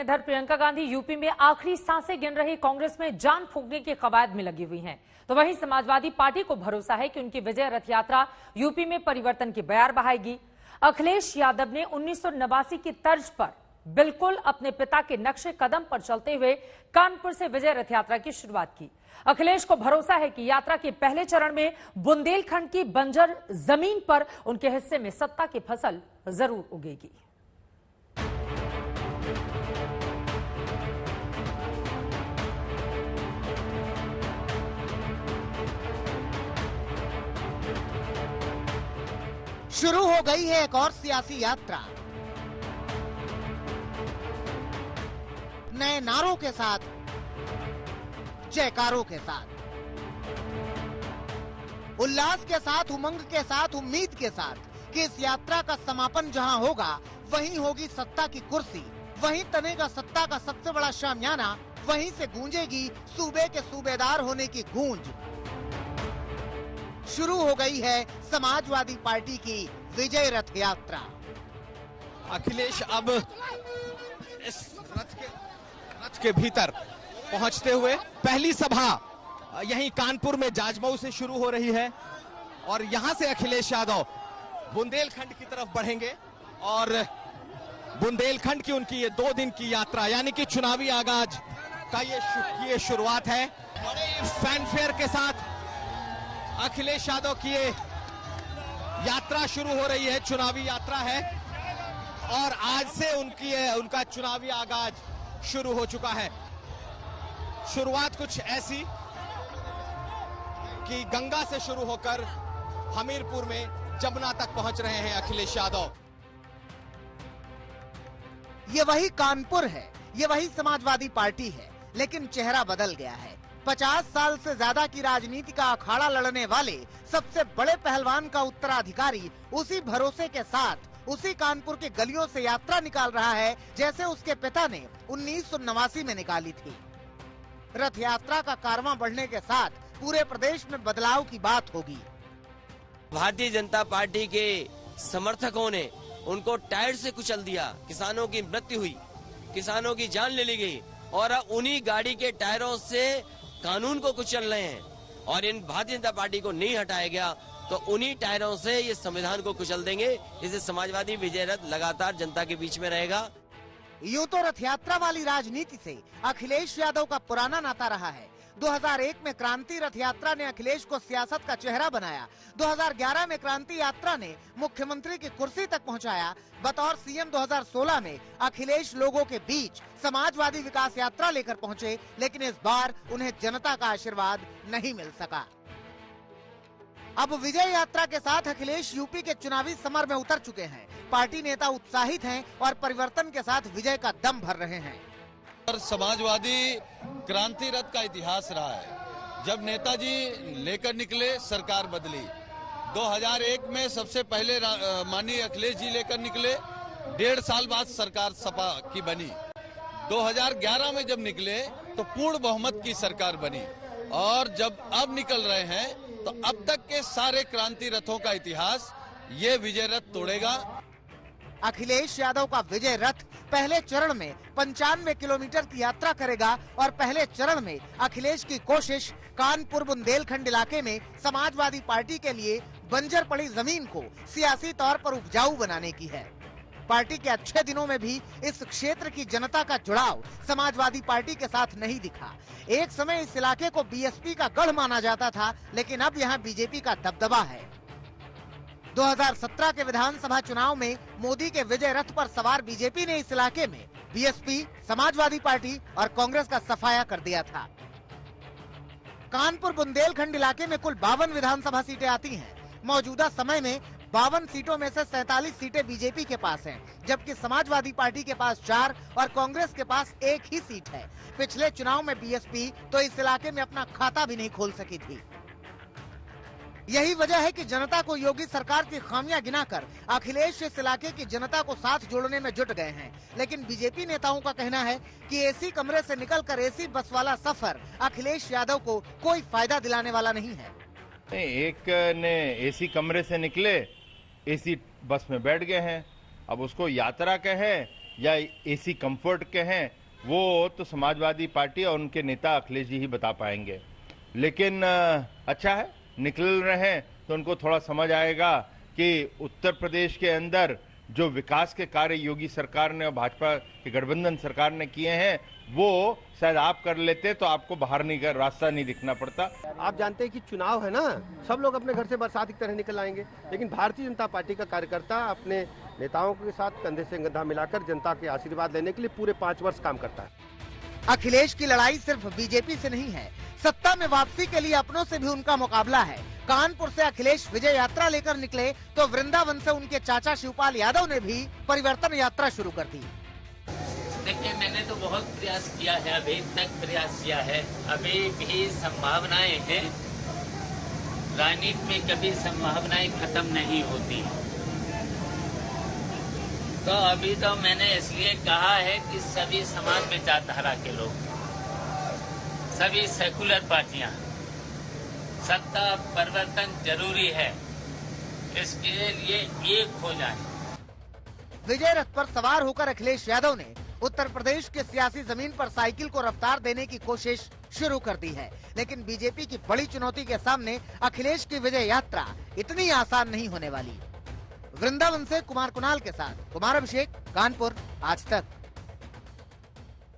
इधर प्रियंका गांधी यूपी में आखिरी सांसें गिन रही कांग्रेस में जान फूंकने की कवायद में लगी हुई हैं। तो वहीं समाजवादी पार्टी को भरोसा है कि उनकी विजय रथ यात्रा यूपी में परिवर्तन की बयार बहाएगी। अखिलेश यादव ने 1989 की तर्ज पर बिल्कुल अपने पिता के नक्शे कदम पर चलते हुए कानपुर से विजय रथ यात्रा की शुरुआत की। अखिलेश को भरोसा है कि यात्रा के पहले चरण में बुंदेलखंड की बंजर जमीन पर उनके हिस्से में सत्ता की फसल जरूर उगेगी। शुरू हो गई है एक और सियासी यात्रा। नए नारों के साथ, जयकारों के साथ, उल्लास के साथ, उमंग के साथ, उम्मीद के साथ कि इस यात्रा का समापन जहां होगा वहीं होगी सत्ता की कुर्सी, वहीं तनेगा सत्ता का सबसे बड़ा शामियाना, वहीं से गूंजेगी सूबे के सूबेदार होने की गूंज। शुरू हो गई है समाजवादी पार्टी की विजय रथ यात्रा। अखिलेश अब इस रथ के भीतर पहुंचते हुए पहली सभा यहीं कानपुर में जाजमऊ से शुरू हो रही है और यहां से अखिलेश यादव बुंदेलखंड की तरफ बढ़ेंगे और बुंदेलखंड की उनकी ये 2 दिन की यात्रा यानी कि चुनावी आगाज का ये शुरुआत है। बड़े फैनफेयर के साथ अखिलेश यादव की ये यात्रा शुरू हो रही है, चुनावी यात्रा है और आज से उनका चुनावी आगाज शुरू हो चुका है। शुरुआत कुछ ऐसी कि गंगा से शुरू होकर हमीरपुर में जमुना तक पहुंच रहे हैं अखिलेश यादव। ये वही कानपुर है, ये वही समाजवादी पार्टी है, लेकिन चेहरा बदल गया है। 50 साल से ज्यादा की राजनीति का अखाड़ा लड़ने वाले सबसे बड़े पहलवान का उत्तराधिकारी उसी भरोसे के साथ उसी कानपुर के गलियों से यात्रा निकाल रहा है जैसे उसके पिता ने 1989 में निकाली थी। रथ यात्रा का कारवां बढ़ने के साथ पूरे प्रदेश में बदलाव की बात होगी। भारतीय जनता पार्टी के समर्थकों ने उनको टायर से कुचल दिया, किसानों की मृत्यु हुई, किसानों की जान ले ली गई और उन्हीं गाड़ी के टायरों से कानून को कुचल रहे हैं और इन भारतीय जनता पार्टी को नहीं हटाया गया तो उन्हीं टायरों से ये संविधान को कुचल देंगे। इसे समाजवादी विजय रथ लगातार जनता के बीच में रहेगा। यूं तो रथ यात्रा वाली राजनीति से अखिलेश यादव का पुराना नाता रहा है। 2001 में क्रांति रथ यात्रा ने अखिलेश को सियासत का चेहरा बनाया। 2011 में क्रांति यात्रा ने मुख्यमंत्री की कुर्सी तक पहुंचाया। बतौर सीएम 2016 में अखिलेश लोगों के बीच समाजवादी विकास यात्रा लेकर पहुंचे, लेकिन इस बार उन्हें जनता का आशीर्वाद नहीं मिल सका। अब विजय यात्रा के साथ अखिलेश यूपी के चुनावी समर में उतर चुके हैं। पार्टी नेता उत्साहित हैं और परिवर्तन के साथ विजय का दम भर रहे हैं। और समाजवादी क्रांति रथ का इतिहास रहा है। जब नेताजी लेकर निकले, सरकार बदली। 2001 में सबसे पहले माननीय अखिलेश जी लेकर निकले, 1.5 साल बाद सरकार सपा की बनी। 2011 में जब निकले तो पूर्ण बहुमत की सरकार बनी और जब अब निकल रहे हैं तो अब तक के सारे क्रांति रथों का इतिहास ये विजय रथ तोड़ेगा। अखिलेश यादव का विजय रथ पहले चरण में 95 किलोमीटर की यात्रा करेगा और पहले चरण में अखिलेश की कोशिश कानपुर बुंदेलखंड इलाके में समाजवादी पार्टी के लिए बंजर पड़ी जमीन को सियासी तौर पर उपजाऊ बनाने की है। पार्टी के अच्छे दिनों में भी इस क्षेत्र की जनता का जुड़ाव समाजवादी पार्टी के साथ नहीं दिखा। एक समय इस इलाके को बीएसपी का गढ़ माना जाता था, लेकिन अब यहाँ बीजेपी का दबदबा है। 2017 के विधानसभा चुनाव में मोदी के विजय रथ पर सवार बीजेपी ने इस इलाके में बीएसपी, समाजवादी पार्टी और कांग्रेस का सफाया कर दिया था। कानपुर बुंदेलखंड इलाके में कुल 52 विधानसभा सीटें आती हैं। मौजूदा समय में 52 सीटों में से 47 सीटें बीजेपी के पास हैं, जबकि समाजवादी पार्टी के पास 4 और कांग्रेस के पास 1 ही सीट है। पिछले चुनाव में बीएसपी तो इस इलाके में अपना खाता भी नहीं खोल सकी थी। यही वजह है कि जनता को योगी सरकार की खामियां गिनाकर अखिलेश इस इलाके की जनता को साथ जोड़ने में जुट गए हैं। लेकिन बीजेपी नेताओं का कहना है कि एसी कमरे से निकलकर एसी बस वाला सफर अखिलेश यादव को कोई फायदा दिलाने वाला नहीं है। एक ने एसी कमरे से निकले, एसी बस में बैठ गए हैं। अब उसको यात्रा कहे या एसी कंफर्ट के हैं वो तो समाजवादी पार्टी और उनके नेता अखिलेश जी ही बता पाएंगे। लेकिन अच्छा है, निकल रहे हैं तो उनको थोड़ा समझ आएगा कि उत्तर प्रदेश के अंदर जो विकास के कार्य योगी सरकार ने और भाजपा की गठबंधन सरकार ने किए हैं वो शायद आप कर लेते तो आपको बाहर नहीं कर रास्ता नहीं दिखना पड़ता। आप जानते हैं कि चुनाव है ना, सब लोग अपने घर से बरसात की तरह निकल आएंगे, लेकिन भारतीय जनता पार्टी का कार्यकर्ता अपने नेताओं के साथ कंधे से कंधा मिलाकर जनता के आशीर्वाद लेने के लिए पूरे 5 वर्ष काम करता है। अखिलेश की लड़ाई सिर्फ बीजेपी से नहीं है, सत्ता में वापसी के लिए अपनों से भी उनका मुकाबला है। कानपुर से अखिलेश विजय यात्रा लेकर निकले तो वृंदावन से उनके चाचा शिवपाल यादव ने भी परिवर्तन यात्रा शुरू कर दी। देखिए, मैंने तो बहुत प्रयास किया है, अभी तक प्रयास किया है, अभी भी संभावनाएं हैं। राजनीति में कभी संभावनाएं खत्म नहीं होती। तो अभी तो मैंने इसलिए कहा है कि सभी समाज में विचारधारा के लोग, सभी सेकुलर पार्टियां, सत्ता परिवर्तन जरूरी है, इसके लिए एक हो जाए। विजय रथ पर सवार होकर अखिलेश यादव ने उत्तर प्रदेश के सियासी जमीन पर साइकिल को रफ्तार देने की कोशिश शुरू कर दी है, लेकिन बीजेपी की बड़ी चुनौती के सामने अखिलेश की विजय यात्रा इतनी आसान नहीं होने वाली। वृंदावन से कुमार कुणाल के साथ कुमार अभिषेक, कानपुर, आज तक।